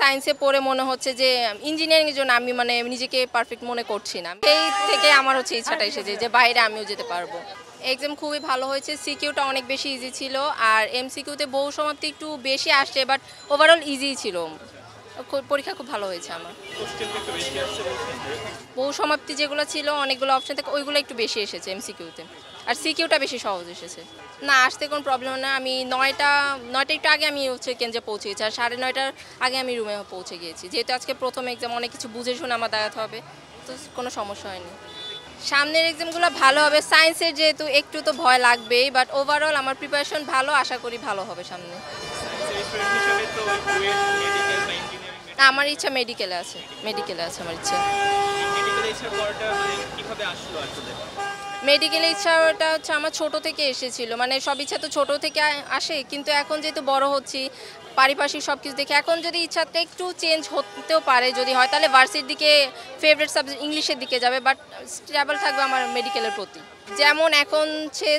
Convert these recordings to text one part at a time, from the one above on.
সায়েন্সে পড়ে মনে হচ্ছে যে ইঞ্জিনিয়ারিংয়ের জন্য আমি মানে নিজেকে পারফেক্ট মনে করছি না। সেই থেকে আমার হচ্ছে ইচ্ছাটা এসেছে যে বাইরে আমিও যেতে পারবো। এক্সাম খুবই ভালো হয়েছে, সিকিউটা অনেক বেশি ইজি ছিল, আর এমসিকিউতে বহু সমাপ্তি একটু বেশি আসছে, বাট ওভারঅল ইজি ছিল। পরীক্ষা খুব ভালো হয়েছে আমার। বহু সমাপ্তি যেগুলো ছিল অনেকগুলো অপশন থেকে ওইগুলো একটু বেশি এসেছে এমসিকিউতে, আর সিকিউটা বেশি সহজ এসেছে। না, আসতে কোনো প্রবলেম না। আমি নয়টা একটু আগে আমি হচ্ছে কেন্দ্রে পৌঁছে গেছি, আর 9:30টার আগে আমি রুমে পৌঁছে গিয়েছি। যেহেতু আজকে প্রথম এক্সাম, অনেক কিছু বুঝে শুনে আমার দাঁড়াতে হবে, তো কোনো সমস্যা হয়নি। সামনের এক্সামগুলো ভালো হবে। সায়েন্সের যেহেতু একটু তো ভয় লাগবেই, বাট ওভারঅল আমার প্রিপারেশন ভালো, আশা করি ভালো হবে সামনে। আমার ইচ্ছা মেডিকেলে আছে, আমার ইচ্ছা। মেডিকেলে ইচ্ছাটা হচ্ছে আমার ছোট থেকে এসেছিল, মানে সব ইচ্ছা তো ছোট থেকে আসে, কিন্তু এখন যেহেতু বড় হচ্ছি, পারিপার্শ্বিক সব কিছু দেখে এখন যদি ইচ্ছাটা একটু চেঞ্জ হতেও পারে, যদি হয় তাহলে ভার্সিটির দিকে ফেভারিট সাবজেক্ট ইংলিশের দিকে যাবে, বাট স্টেবল থাকবে আমার মেডিকেলের প্রতি। যেমন এখন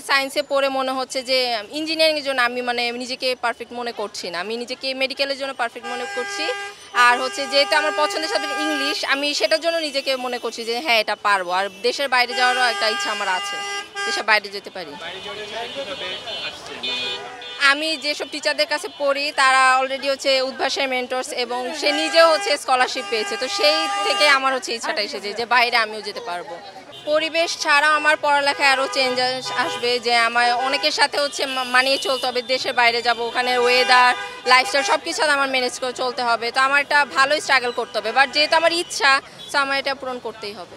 সায়েন্সে পড়ে মনে হচ্ছে যে ইঞ্জিনিয়ারিংয়ের জন্য আমি মানে নিজেকে পারফেক্ট মনে করছি না, আমি নিজেকে মেডিকেলের জন্য পারফেক্ট মনে করছি। আর হচ্ছে যেহেতু আমার পছন্দের সাবজেক্ট ইংলিশ, আমি সেটার জন্য নিজেকে মনে করছি যে হ্যাঁ এটা পারবো। আর দেশের বাইরে যাওয়ারও একটা ইচ্ছা আমার আছে, দেশের বাইরে যেতে পারি। আমি যেসব টিচারদের কাছে পড়ি তারা অলরেডি হচ্ছে উদ্ভাসের মেন্টরস, এবং সে নিজেও হচ্ছে স্কলারশিপ পেয়েছে, তো সেই থেকে আমার হচ্ছে ইচ্ছাটা এসেছে যে বাইরে আমিও যেতে পারবো। পরিবেশ ছাড়াও আমার পড়ালেখায় আরও চেঞ্জ আসবে, যে আমার অনেকের সাথে হচ্ছে মানিয়ে চলতে হবে। দেশের বাইরে যাব, ওখানে ওয়েদার, লাইফস্টাইল সব কিছু আমার ম্যানেজ করে চলতে হবে, তো আমার এটা ভালোই স্ট্রাগল করতে হবে, বাট যেহেতু আমার ইচ্ছা, তো আমার এটা পূরণ করতেই হবে।